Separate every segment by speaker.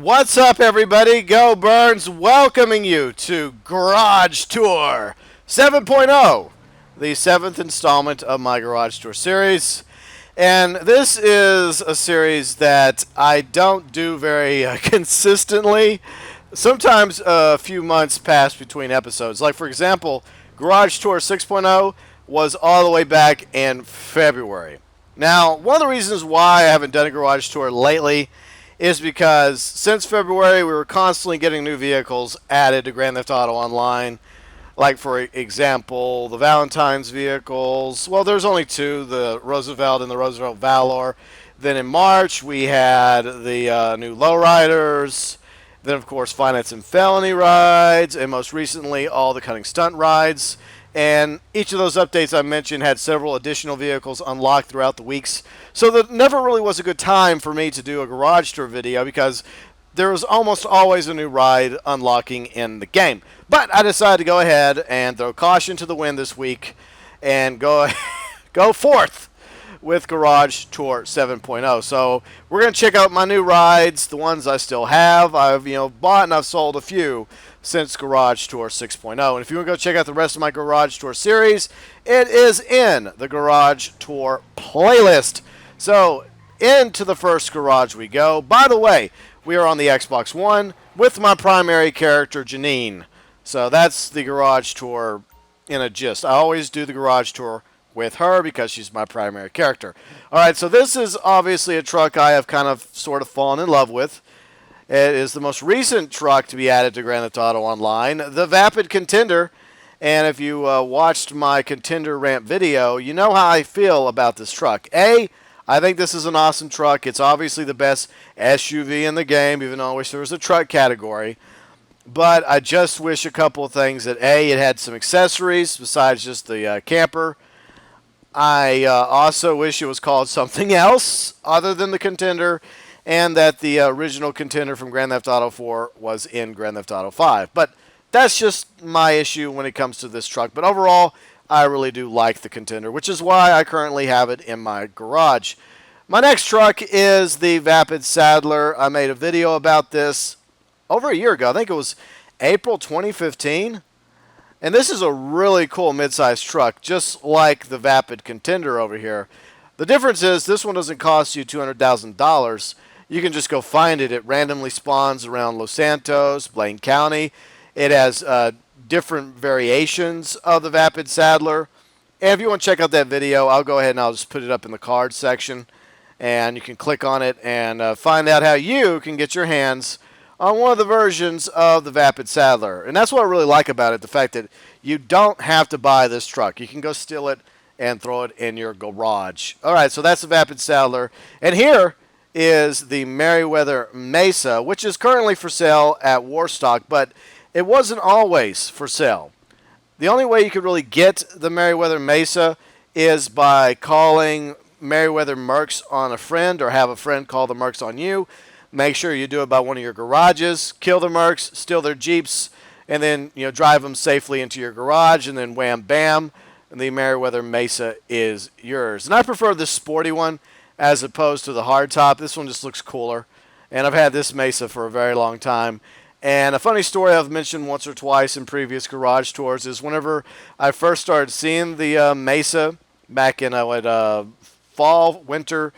Speaker 1: What's up, everybody? GeauxBurns welcoming you to Garage Tour 7.0, the seventh installment of my Garage Tour series. And this is a series that I don't do very consistently. Sometimes a few months pass between episodes. Like, for example, Garage Tour 6.0 was all the way back in February. Now, one of the reasons why I haven't done a Garage Tour lately is because since February we were constantly getting new vehicles added to Grand Theft Auto Online. Like, for example, the Valentine's vehicles. Well, there's only two, the Roosevelt and the Roosevelt Valor. Then in March we had the new lowriders. Then, of course, finance and felony rides. And most recently, all the cutting stunt rides. And each of those updates I mentioned had several additional vehicles unlocked throughout the weeks. So that never really was a good time for me to do a garage tour video because there was almost always a new ride unlocking in the game. But I decided to go ahead and throw caution to the wind this week and go forth with Garage Tour 7.0. So we're going to check out my new rides, the ones I still have. I've bought and I've sold a few since Garage Tour 6.0. And if you want to go check out the rest of my Garage Tour series, it is in the Garage Tour playlist. So into the first garage we go. By the way, we are on the Xbox One with my primary character, Janine. So that's the Garage Tour in a gist. I always do the Garage Tour with her because she's my primary character. Alright, so this is obviously a truck I have kind of sort of fallen in love with. It is the most recent truck to be added to Grand Theft Auto Online, the Vapid Contender. And if you watched my Contender rant video, you know how I feel about this truck. I think this is an awesome truck. It's obviously the best SUV in the game, even though I wish there was a truck category. But I just wish a couple of things. That it had some accessories besides just the camper. I also wish it was called something else other than the Contender, and that the original Contender from Grand Theft Auto 4 was in Grand Theft Auto 5. But that's just my issue when it comes to this truck. But overall, I really do like the Contender, which is why I currently have it in my garage. My next truck is the Vapid Saddler. I made a video about this over a year ago. I think it was April 2015. And this is a really cool midsize truck, just like the Vapid Contender over here. The difference is this one doesn't cost you $200,000. You can just go find it. It randomly spawns around Los Santos, Blaine County. It has different variations of the Vapid Saddler. And if you want to check out that video, I'll go ahead and I'll just put it up in the card section. And you can click on it and find out how you can get your hands on one of the versions of the Vapid Saddler. And that's what I really like about it, the fact that you don't have to buy this truck. You can go steal it and throw it in your garage. Alright, so that's the Vapid Saddler. And here is the Merriweather Mesa, which is currently for sale at Warstock, but it wasn't always for sale. The only way you could really get the Merriweather Mesa is by calling Merriweather Mercs on a friend, or have a friend call the Mercs on you. Make sure you do it by one of your garages. Kill the Mercs, steal their Jeeps, and then drive them safely into your garage, and then wham bam, and the Merriweather Mesa is yours. And I prefer this sporty one as opposed to the hardtop. This one just looks cooler. And I've had this Mesa for a very long time. And a funny story I've mentioned once or twice in previous garage tours is whenever I first started seeing the Mesa back in fall, winter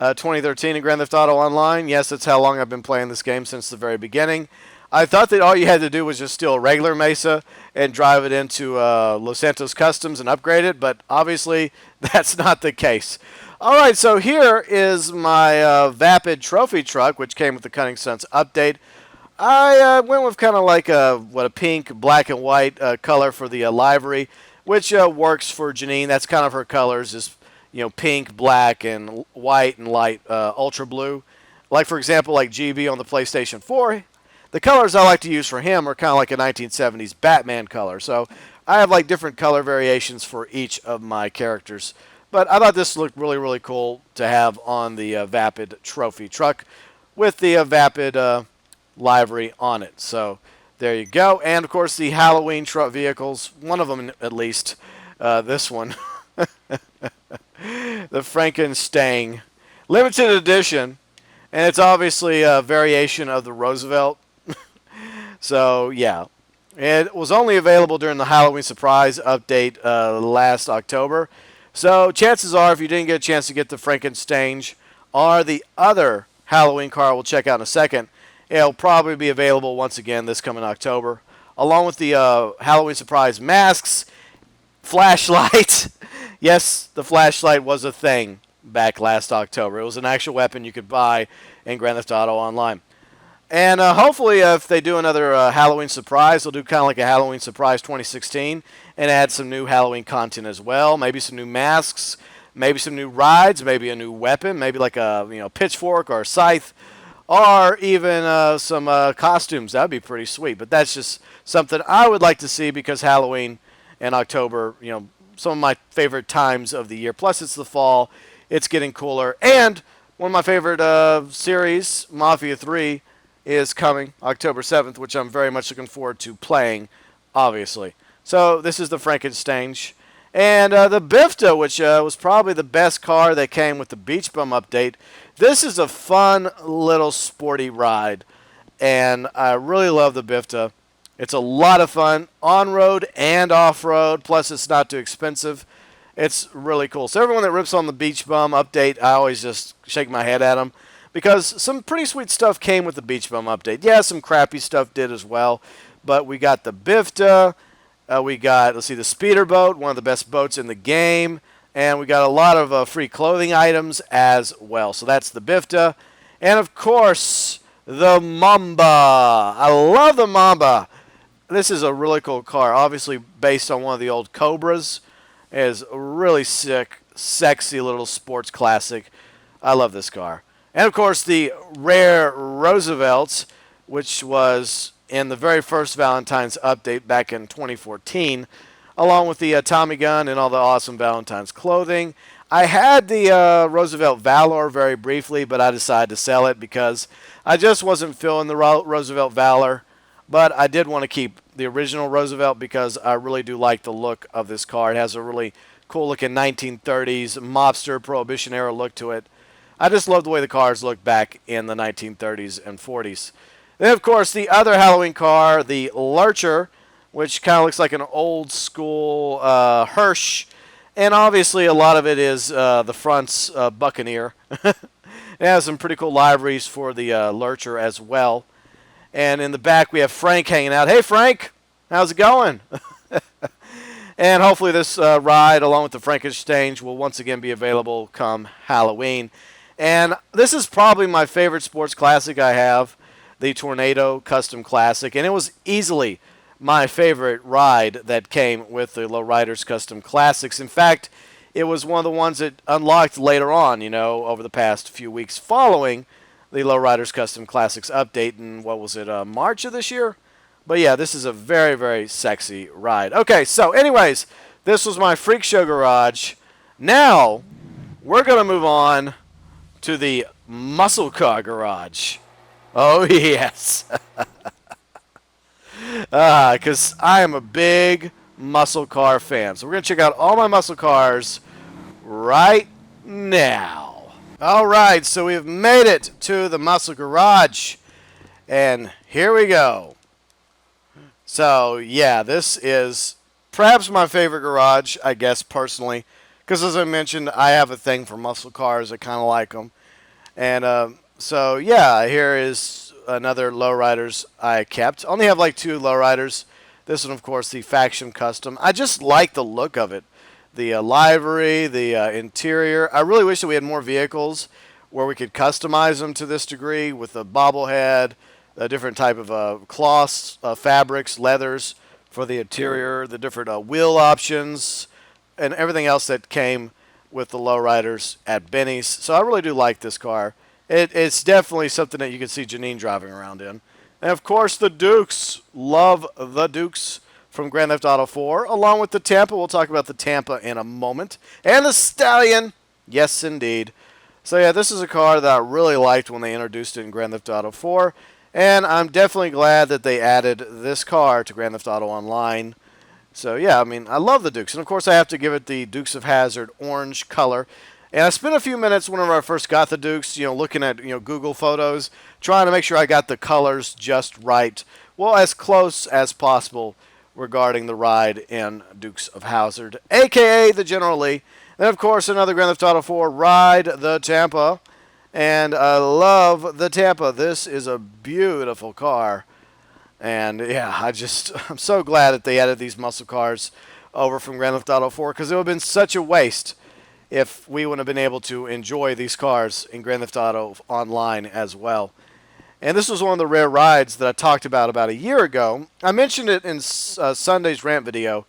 Speaker 1: 2013 in Grand Theft Auto Online. Yes, that's how long I've been playing this game, since the very beginning. I thought that all you had to do was just steal a regular Mesa and drive it into Los Santos Customs and upgrade it, but obviously that's not the case. Alright, so here is my Vapid Trophy truck, which came with the Cutting Stunts update. I went with kind of like a pink, black, and white color for the livery, which works for Janine. That's kind of her colors, is pink, black, and white, and light ultra blue. Like, for example, like GB on the PlayStation 4, the colors I like to use for him are kind of like a 1970s Batman color. So I have like different color variations for each of my characters. But I thought this looked really, really cool to have on the Vapid Trophy truck with the Vapid livery on it. So there you go. And, of course, the Halloween truck vehicles, one of them at least, this one, the Frankenstein Limited Edition. And it's obviously a variation of the Roosevelt. So, yeah. It was only available during the Halloween surprise update last October. So, chances are, if you didn't get a chance to get the Frankenstein or the other Halloween car we'll check out in a second, it'll probably be available once again this coming October, along with the Halloween surprise masks, flashlight. Yes, the flashlight was a thing back last October. It was an actual weapon you could buy in Grand Theft Auto Online. And hopefully, if they do another Halloween surprise, they'll do kind of like a Halloween surprise 2016 and add some new Halloween content as well. Maybe some new masks, maybe some new rides, maybe a new weapon, maybe like a pitchfork or a scythe, or even some costumes. That would be pretty sweet. But that's just something I would like to see because Halloween and October, some of my favorite times of the year. Plus, it's the fall. It's getting cooler. And one of my favorite series, Mafia 3, is coming October 7th, which I'm very much looking forward to playing, obviously. So this is the Frankenstein. And the Bifta, which was probably the best car that came with the Beach Bum update. This is a fun little sporty ride, and I really love the Bifta. It's a lot of fun, on-road and off-road, plus it's not too expensive. It's really cool. So everyone that rips on the Beach Bum update, I always just shake my head at them, because some pretty sweet stuff came with the Beach Bum update. Yeah, some crappy stuff did as well, but we got the Bifta, we got, let's see, the speeder boat, one of the best boats in the game, and we got a lot of free clothing items as well. So that's the Bifta, and of course, the Mamba. I love the Mamba. This is a really cool car, obviously based on one of the old Cobras. It is a really sick, sexy little sports classic. I love this car. And, of course, the rare Roosevelt, which was in the very first Valentine's update back in 2014, along with the Tommy gun and all the awesome Valentine's clothing. I had the Roosevelt Valor very briefly, but I decided to sell it because I just wasn't feeling the Roosevelt Valor. But I did want to keep the original Roosevelt because I really do like the look of this car. It has a really cool-looking 1930s mobster Prohibition-era look to it. I just love the way the cars look back in the 1930s and 40s. Then, of course, the other Halloween car, the Lurcher, which kind of looks like an old-school Hirsch. And obviously, a lot of it is the front's Buccaneer. It has some pretty cool liveries for the Lurcher as well. And in the back, we have Frank hanging out. Hey, Frank, how's it going? And hopefully this ride, along with the Frankenstein, will once again be available come Halloween. And this is probably my favorite sports classic I have, the Tornado Custom Classic. And it was easily my favorite ride that came with the Lowriders Custom Classics. In fact, it was one of the ones that unlocked later on, over the past few weeks following the Lowriders Custom Classics update in, what was it, March of this year? But yeah, this is a very, very sexy ride. Okay, so anyways, this was my Freak Show Garage. Now, we're going to move on to the Muscle Car Garage. Oh, yes. Because I am a big muscle car fan. So we're going to check out all my muscle cars right now. All right, so we've made it to the Muscle Garage. And here we go. So, yeah, this is perhaps my favorite garage, I guess, personally. Because, as I mentioned, I have a thing for muscle cars. I kind of like them. And so, yeah, here is another lowriders I kept. I only have like 2 lowriders. This one, of course, the Faction Custom. I just like the look of it. The livery, the interior. I really wish that we had more vehicles where we could customize them to this degree with a bobblehead, a different type of cloths, fabrics, leathers for the interior, the different wheel options, and everything else that came with the lowriders at Benny's. So I really do like this car. It's definitely something that you can see Janine driving around in. And, of course, the Dukes. Love the Dukes from Grand Theft Auto 4, along with the Tampa. We'll talk about the Tampa in a moment. And the Stallion. Yes, indeed. So, yeah, this is a car that I really liked when they introduced it in Grand Theft Auto 4. And I'm definitely glad that they added this car to Grand Theft Auto Online. So, yeah, I mean, I love the Dukes. And, of course, I have to give it the Dukes of Hazzard orange color. And I spent a few minutes whenever I first got the Dukes, looking at, Google Photos, trying to make sure I got the colors just right. Well, as close as possible regarding the ride in Dukes of Hazzard, a.k.a. the General Lee. And, of course, another Grand Theft Auto 4, Ride the Tampa. And I love the Tampa. This is a beautiful car. And, yeah, I'm so glad that they added these muscle cars over from Grand Theft Auto 4, because it would have been such a waste if we wouldn't have been able to enjoy these cars in Grand Theft Auto Online as well. And this was one of the rare rides that I talked about a year ago. I mentioned it in Sunday's rant video.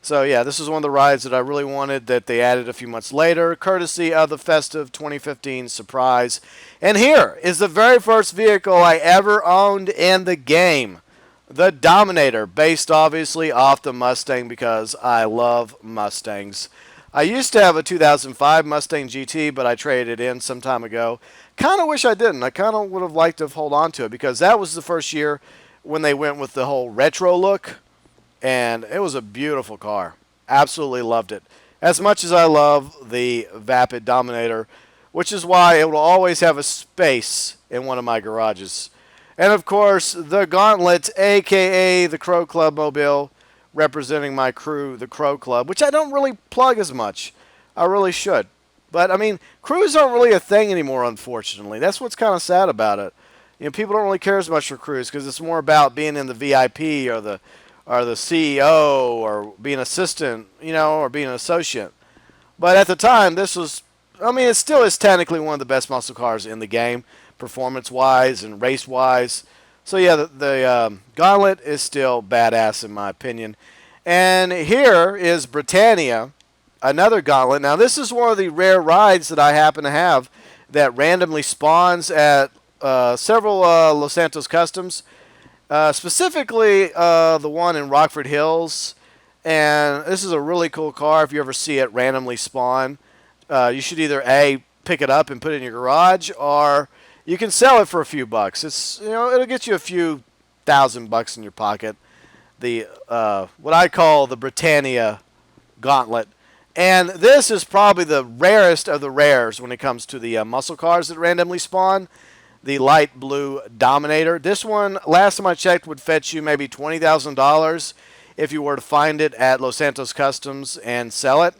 Speaker 1: So, yeah, this is one of the rides that I really wanted that they added a few months later, courtesy of the festive 2015 surprise. And here is the very first vehicle I ever owned in the game, the Dominator, based obviously off the Mustang because I love Mustangs. I used to have a 2005 Mustang GT, but I traded it in some time ago. Kind of wish I didn't. I kind of would have liked to hold on to it because that was the first year when they went with the whole retro look. And it was a beautiful car. Absolutely loved it. As much as I love the Vapid Dominator, which is why it will always have a space in one of my garages. And, of course, the Gauntlet, a.k.a. the Crow Club Mobile, representing my crew, the Crow Club, which I don't really plug as much. I really should. But, I mean, crews aren't really a thing anymore, unfortunately. That's what's kind of sad about it. People don't really care as much for crews because it's more about being in the VIP or the CEO or being an assistant, or being an associate. But at the time, it still is technically one of the best muscle cars in the game, performance-wise and race-wise. So, yeah, the Gauntlet is still badass in my opinion. And here is Britannia, another Gauntlet. Now, this is one of the rare rides that I happen to have that randomly spawns at several Los Santos Customs. Specifically, the one in Rockford Hills. And this is a really cool car if you ever see it randomly spawn. You should either, A, pick it up and put it in your garage, or you can sell it for a few bucks. It'll get you a few $1,000 in your pocket. The what I call the Britannia Gauntlet. And this is probably the rarest of the rares when it comes to the muscle cars that randomly spawn. The light blue Dominator. This one, last time I checked, would fetch you maybe $20,000 if you were to find it at Los Santos Customs and sell it.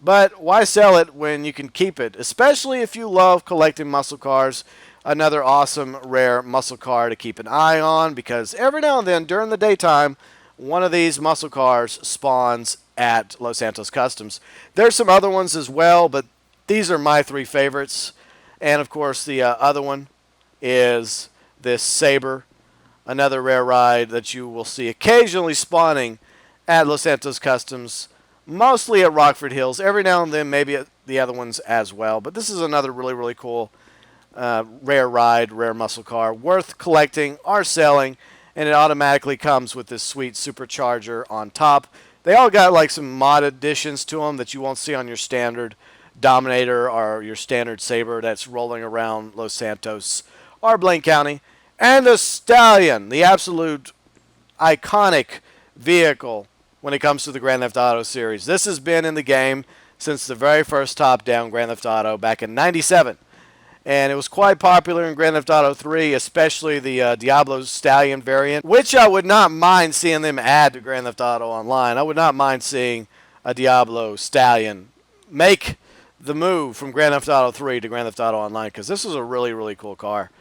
Speaker 1: But why sell it when you can keep it? Especially if you love collecting muscle cars. Another awesome, rare muscle car to keep an eye on, because every now and then during the daytime, one of these muscle cars spawns at Los Santos Customs. There's some other ones as well, but these are my three favorites. And, of course, the other one is this Sabre, another rare ride that you will see occasionally spawning at Los Santos Customs, mostly at Rockford Hills, every now and then maybe at the other ones as well. But this is another really, really cool rare ride, rare muscle car, worth collecting or selling, and it automatically comes with this sweet supercharger on top. They all got like some mod additions to them that you won't see on your standard Dominator or your standard Sabre that's rolling around Los Santos or Blaine County. And the Stallion, the absolute iconic vehicle when it comes to the Grand Theft Auto series. This has been in the game since the very first top-down Grand Theft Auto back in '97. And it was quite popular in Grand Theft Auto 3, especially the Diablo Stallion variant, which I would not mind seeing them add to Grand Theft Auto Online. I would not mind seeing a Diablo Stallion make the move from Grand Theft Auto 3 to Grand Theft Auto Online, because this is a really, really cool car.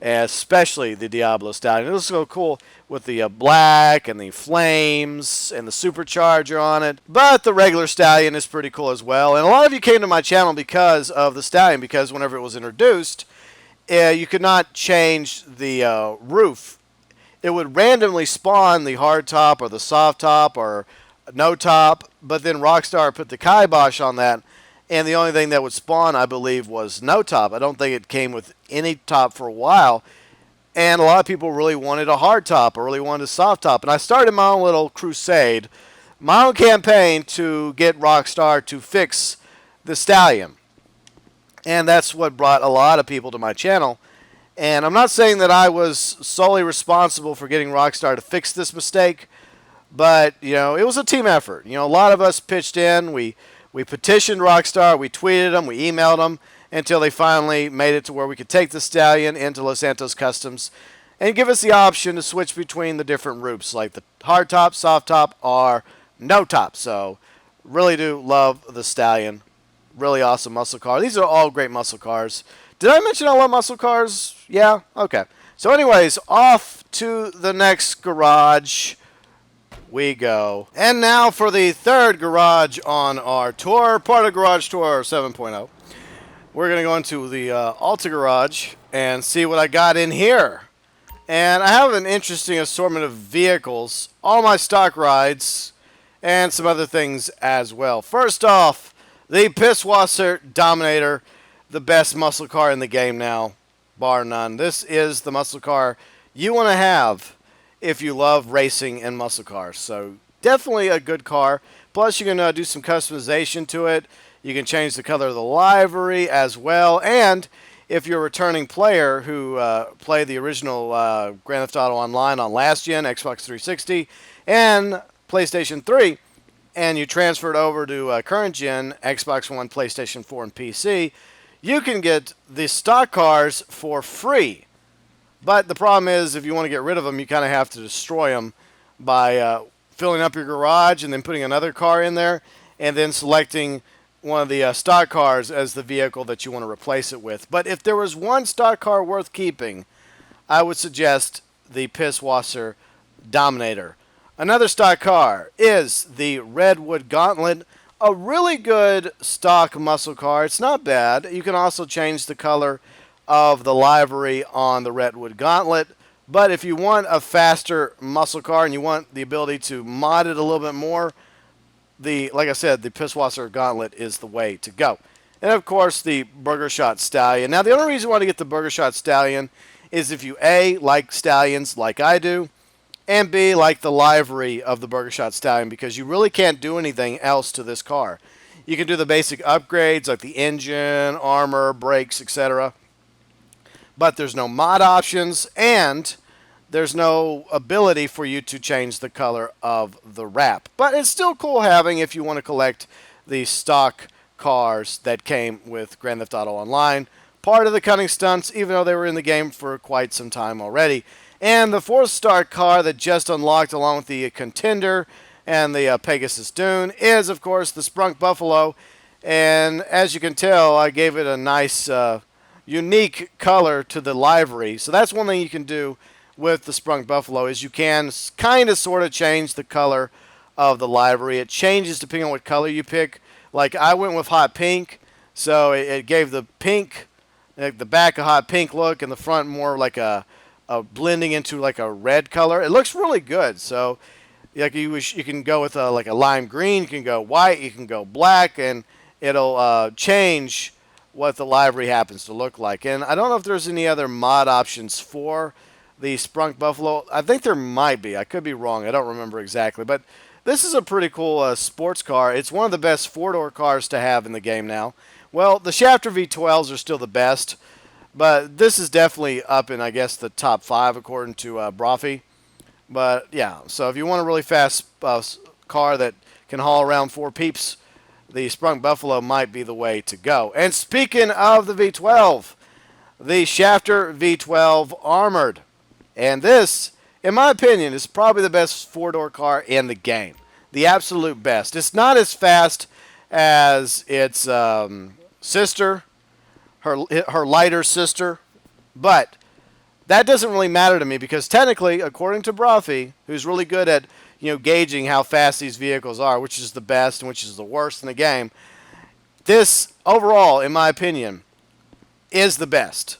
Speaker 1: Especially the Diablo Stallion. It was so cool with the black and the flames and the supercharger on it. But the regular Stallion is pretty cool as well. And a lot of you came to my channel because of the Stallion, because whenever it was introduced, you could not change the roof. It would randomly spawn the hard top or the soft top or no top, but then Rockstar put the kibosh on that. And the only thing that would spawn, I believe, was no top. I don't think it came with any top for a while. And a lot of people really wanted a hard top or really wanted a soft top. And I started my own little crusade, my own campaign to get Rockstar to fix the Stallion. And that's what brought a lot of people to my channel. And I'm not saying that I was solely responsible for getting Rockstar to fix this mistake. But, it was a team effort. A lot of us pitched in. We We petitioned Rockstar, we tweeted them, we emailed them, until they finally made it to where we could take the Stallion into Los Santos Customs and give us the option to switch between the different roofs, like the hard top, soft top, or no top. So really do love the Stallion. Really awesome muscle car. These are all great muscle cars. Did I mention I love muscle cars? Yeah? Okay. So anyways, off to the next garage we go. And now for the third garage on our tour, part of Garage Tour 7.0. We're going to go into the Alta garage and see what I got in here. And I have an interesting assortment of vehicles, all my stock rides, and some other things as well. First off, the Pisswasser Dominator, the best muscle car in the game now, bar none. This is the muscle car you want to have if you love racing and muscle cars. So definitely a good car. Plus you can do some customization to it. You can change the color of the livery as well. And if you're a returning player who played the original Grand Theft Auto Online on last gen, Xbox 360, and PlayStation 3, and you transferred over to current gen, Xbox One, PlayStation 4, and PC, you can get the stock cars for free. But the problem is, if you want to get rid of them, you kind of have to destroy them by filling up your garage and then putting another car in there, and then selecting one of the stock cars as the vehicle that you want to replace it with. But if there was one stock car worth keeping, I would suggest the Pisswasser Dominator. Another stock car is the Redwood Gauntlet, a really good stock muscle car. It's not bad. You can also change the color of the livery on the Redwood Gauntlet. But if you want a faster muscle car and you want the ability to mod it a little bit more, like I said, the Pisswasser Gauntlet is the way to go. And of course, the Burger Shot Stallion. Now, the only reason I want to get the Burger Shot Stallion is if you A, like stallions like I do, and B, like the livery of the Burger Shot Stallion, because you really can't do anything else to this car. You can do the basic upgrades like the engine, armor, brakes, etc. But there's no mod options, and there's no ability for you to change the color of the wrap. But it's still cool having if you want to collect the stock cars that came with Grand Theft Auto Online. Part of the cunning stunts, even though they were in the game for quite some time already. And the fourth star car that just unlocked along with the Contender and the Pegasus Dune is, of course, the Sprunk Buffalo. And as you can tell, I gave it a nice, unique color to the livery. So that's one thing you can do with the Sprunk Buffalo, is you can kind of sort of change the color of the livery. It changes depending on what color you pick. Like I went with hot pink, so it gave the pink, like the back a hot pink look, and the front more like a blending into like a red color. It looks really good. So like you can go with like a lime green, you can go white, you can go black, and it'll change what the livery happens to look like. And I don't know if there's any other mod options for the Sprunk Buffalo. I think there might be. I could be wrong. I don't remember exactly. But this is a pretty cool sports car. It's one of the best four-door cars to have in the game now. Well, the Shafter V12s are still the best, but this is definitely up in, I guess, the top 5 according to Brophy. But, yeah, so if you want a really fast car that can haul around 4 peeps, the Sprunk Buffalo might be the way to go. And speaking of the V12, the Shafter V12 Armored. And this, in my opinion, is probably the best four-door car in the game. The absolute best. It's not as fast as its sister, her lighter sister, but that doesn't really matter to me because technically, according to Brophy, who's really good at gauging how fast these vehicles are, which is the best and which is the worst in the game, this overall, in my opinion, is the best.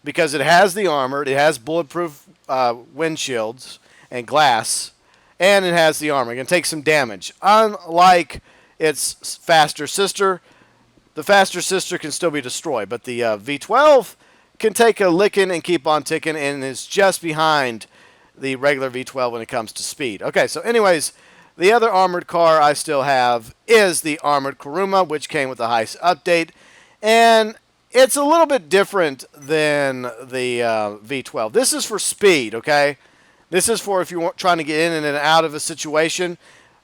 Speaker 1: Because it has the armored, it has bulletproof windshields and glass, and it has the armor. It can take some damage. Unlike its faster sister, the faster sister can still be destroyed. But the V12 can take a licking and keep on ticking, and is just behind the regular V12 when it comes to speed. Okay, so anyways, the other armored car I still have is the Armored Kuruma, which came with the Heist update. And it's a little bit different than the V12. This is for speed, okay? This is for if you're trying to get in and out of a situation.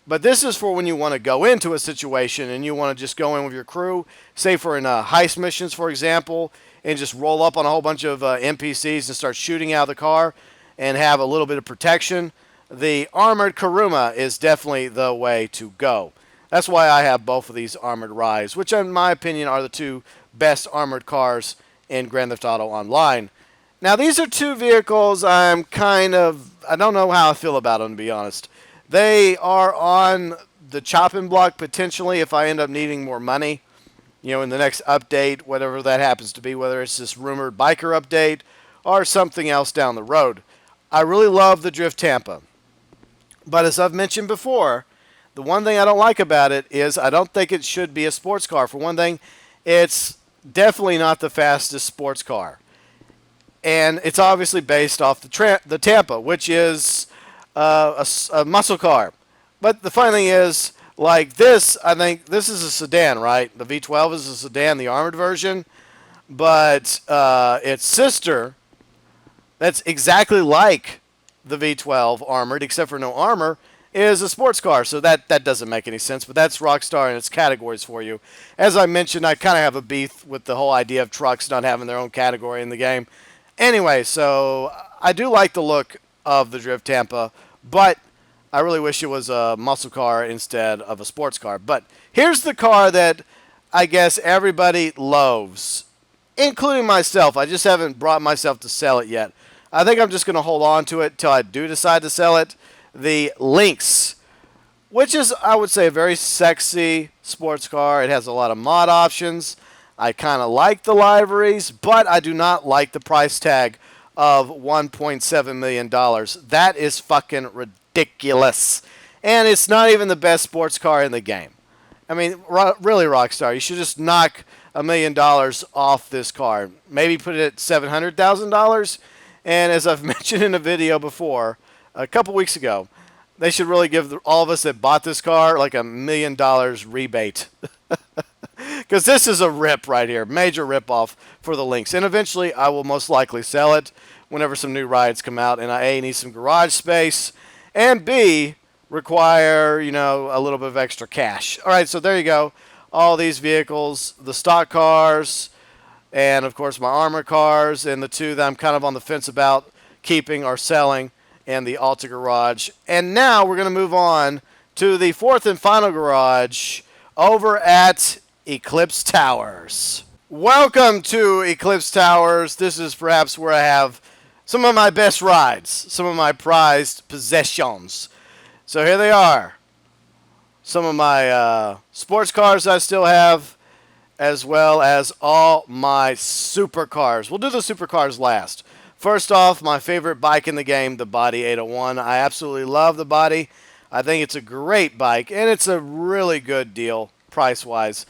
Speaker 1: But this is for when you want to go into a situation and you want to just go in with your crew, say for in heist missions, for example, and just roll up on a whole bunch of NPCs and start shooting out of the car and have a little bit of protection. The armored Kuruma is definitely the way to go. That's why I have both of these armored rides, which in my opinion are the two best armored cars in Grand Theft Auto Online. Now, these are two vehicles I don't know how I feel about them, to be honest. They are on the chopping block potentially if I end up needing more money, in the next update, whatever that happens to be, whether it's this rumored biker update or something else down the road. I really love the Drift Tampa. But as I've mentioned before, the one thing I don't like about it is I don't think it should be a sports car. For one thing, it's definitely not the fastest sports car. And it's obviously based off the Tampa, which is a muscle car. But the funny thing is, like this, I think this is a sedan, right? The V12 is a sedan, the armored version. But its sister, that's exactly like the V12 armored, except for no armor, is a sports car. So that doesn't make any sense. But that's Rockstar and its categories for you. As I mentioned, I kind of have a beef with the whole idea of trucks not having their own category in the game. Anyway, so I do like the look of the Drift Tampa, but I really wish it was a muscle car instead of a sports car. But here's the car that I guess everybody loathes, including myself. I just haven't brought myself to sell it yet. I think I'm just going to hold on to it till I do decide to sell it. The Lynx, which is, I would say, a very sexy sports car. It has a lot of mod options. I kind of like the liveries, but I do not like the price tag of $1.7 million. That is fucking ridiculous. And it's not even the best sports car in the game. I mean, really, Rockstar, you should just knock $1 million off this car. Maybe put it at $700,000. And as I've mentioned in a video before, a couple weeks ago, they should really give all of us that bought this car like $1 million rebate. Because this is a rip right here. Major rip-off for the Lynx. And eventually, I will most likely sell it whenever some new rides come out. And I, A, need some garage space. And B, require, a little bit of extra cash. All right, so there you go. All these vehicles, the stock cars, and, of course, my armor cars, and the two that I'm kind of on the fence about keeping or selling, and the Alta Garage. And now we're going to move on to the fourth and final garage over at Eclipse Towers. Welcome to Eclipse Towers. This is perhaps where I have some of my best rides, some of my prized possessions. So here they are. Some of my sports cars I still have, as well as all my supercars. We'll do the supercars last. First off, my favorite bike in the game, the Body 801. I absolutely love the Body. I think it's a great bike, and it's a really good deal price-wise.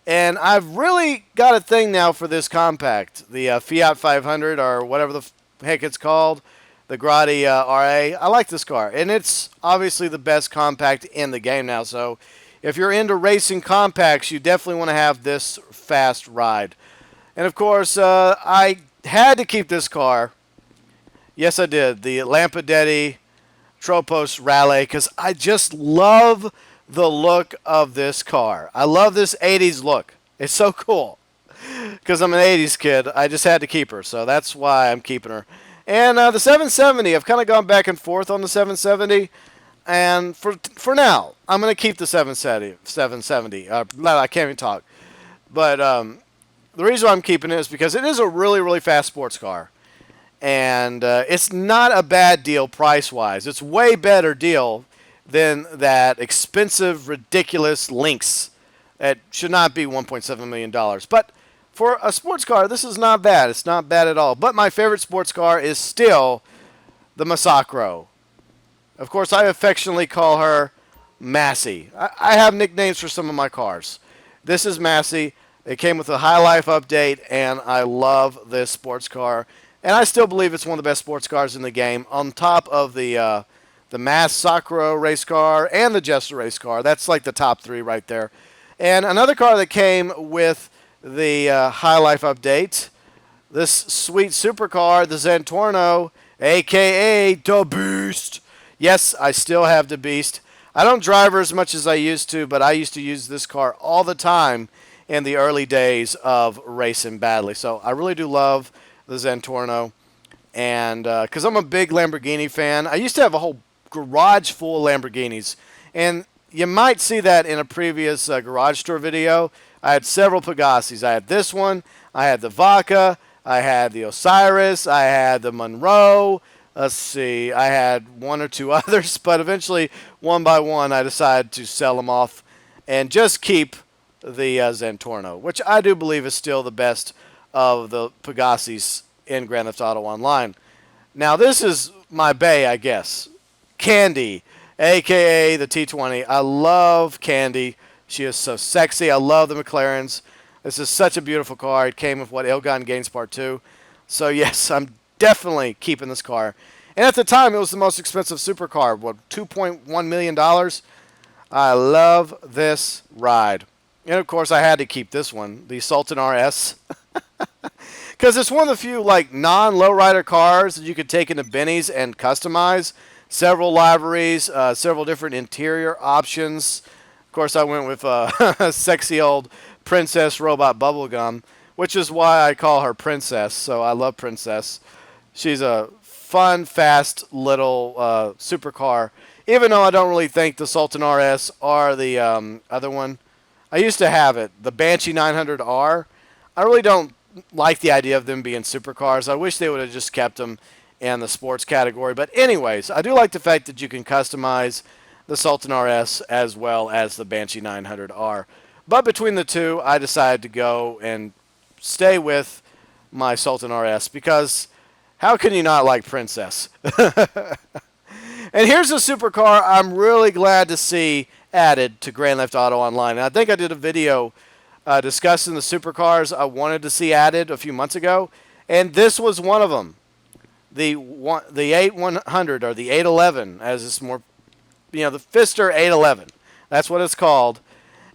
Speaker 1: And I've really got a thing now for this compact, the Fiat 500 or whatever the heck it's called, the Grotti RA. I like this car, and it's obviously the best compact in the game now. So if you're into racing compacts, you definitely want to have this fast ride. And of course, I had to keep this car. Yes, I did. The Lampadeti Tropos Rally, because I just love the look of this car. I love this 80s look. It's so cool. Because I'm an 80s kid, I just had to keep her. So that's why I'm keeping her. And the 770, I've kind of gone back and forth on the 770. And for now, I'm going to keep the 770. I can't even talk. But the reason I'm keeping it is because it is a really, really fast sports car. And it's not a bad deal price-wise. It's way better deal than that expensive, ridiculous Lynx that should not be $1.7 million. But for a sports car, this is not bad. It's not bad at all. But my favorite sports car is still the Massacro. Of course, I affectionately call her Massey. I have nicknames for some of my cars. This is Massey. It came with a High Life update, and I love this sports car. And I still believe it's one of the best sports cars in the game, on top of the Massacro race car and the Jester race car. That's like the top three right there. And another car that came with the High Life update, this sweet supercar, the Zentorno, a.k.a. the Beast. Yes, I still have the Beast. I don't drive her as much as I used to, but I used to use this car all the time in the early days of racing badly. So I really do love the Zentorno, and because I'm a big Lamborghini fan, I used to have a whole garage full of Lamborghinis, and you might see that in a previous garage tour video. I had several Pegassis. I had this one, I had the Vaca, I had the Osiris, I had the Monroe. Let's see, I had one or two others, but eventually, one by one, I decided to sell them off and just keep the Zentorno, which I do believe is still the best of the Pegassis in Grand Theft Auto Online. Now, this is my bae, I guess. Candy, a.k.a. the T20. I love Candy. She is so sexy. I love the McLarens. This is such a beautiful car. It came with, Ill-Gotten Gains Part 2. So, yes, I'm definitely keeping this car. And at the time, it was the most expensive supercar. $2.1 million? I love this ride. And, of course, I had to keep this one, the Sultan RS. Because it's one of the few, non-lowrider cars that you could take into Benny's and customize. Several liveries, several different interior options. Of course, I went with a sexy old Princess Robot Bubblegum, which is why I call her Princess. So I love Princess. She's a fun, fast little supercar. Even though I don't really think the Sultan RS or the other one. I used to have it, the Banshee 900R. I really don't like the idea of them being supercars. I wish they would have just kept them in the sports category. But anyways, I do like the fact that you can customize the Sultan RS as well as the Banshee 900R. But between the two, I decided to go and stay with my Sultan RS because how can you not like Princess? And here's a supercar I'm really glad to see added to Grand Theft Auto Online. And I think I did a video discussing the supercars I wanted to see added a few months ago, and this was one of them. The 8100 or the 811, as it's more, the Pfister 811. That's what it's called,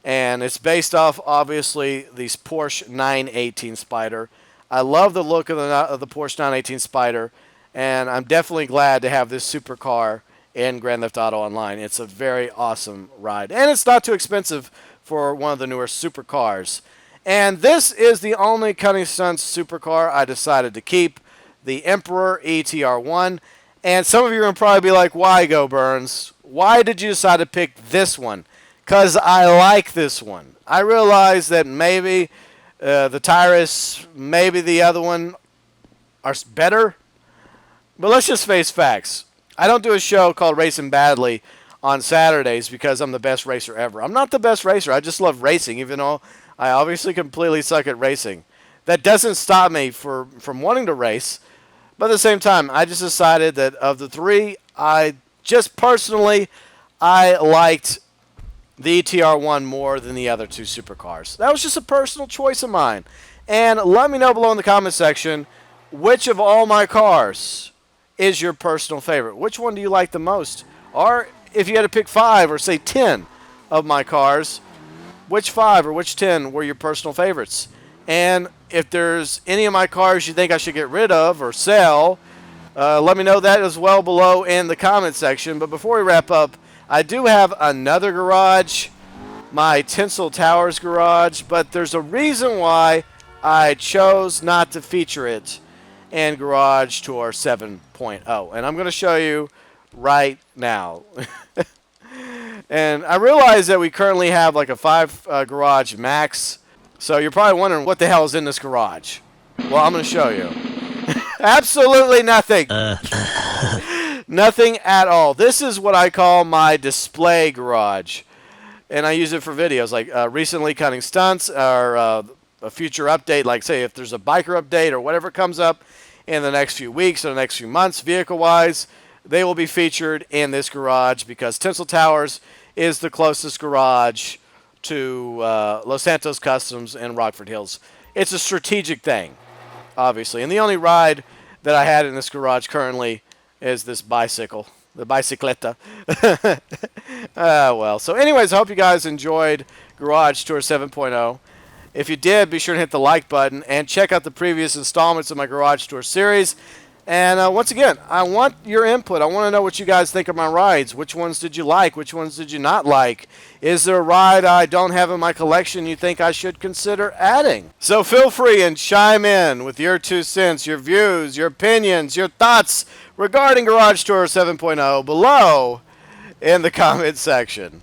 Speaker 1: and it's based off obviously the Porsche 918 Spider. I love the look of the Porsche 918 Spider, and I'm definitely glad to have this supercar in Grand Theft Auto Online. It's a very awesome ride, and it's not too expensive for one of the newer supercars. And this is the only Cunning Stunts supercar I decided to keep, the Emperor ETR1. And some of you are going to probably be like, why, GeauxBurns? Why did you decide to pick this one? Because I like this one. I realize that maybe the Tyrus, maybe the other one are better. But let's just face facts. I don't do a show called Racing Badly on Saturdays because I'm the best racer ever. I'm not the best racer. I just love racing, even though I obviously completely suck at racing. That doesn't stop me from wanting to race. But at the same time, I just decided that of the three, I liked the ETR1 more than the other two supercars. That was just a personal choice of mine. And let me know below in the comment section, which of all my cars is your personal favorite? Which one do you like the most? Or if you had to pick 5 or say 10 of my cars, which 5 or which 10 were your personal favorites? And if there's any of my cars you think I should get rid of or sell, let me know that as well below in the comment section. But before we wrap up, I do have another garage, my Tinsel Towers garage, but there's a reason why I chose not to feature it in Garage Tour 7.0. And I'm going to show you right now. And I realize that we currently have like a 5 garage max. So you're probably wondering what the hell is in this garage. Well, I'm going to show you. Absolutely nothing. Nothing at all. This is what I call my display garage. And I use it for videos like recently Cunning Stunts or a future update. Like say if there's a biker update or whatever comes up in the next few weeks or the next few months vehicle-wise, they will be featured in this garage because Tinsel Towers is the closest garage to Los Santos Customs and Rockford Hills. It's a strategic thing, obviously. And the only ride that I had in this garage currently is this bicycle, the bicicleta. Well, so anyways, I hope you guys enjoyed Garage Tour 7.0. If you did, be sure to hit the like button and check out the previous installments of my Garage Tour series. And once again, I want your input. I want to know what you guys think of my rides. Which ones did you like? Which ones did you not like? Is there a ride I don't have in my collection you think I should consider adding? So feel free and chime in with your 2 cents, your views, your opinions, your thoughts regarding Garage Tour 7.0 below in the comment section.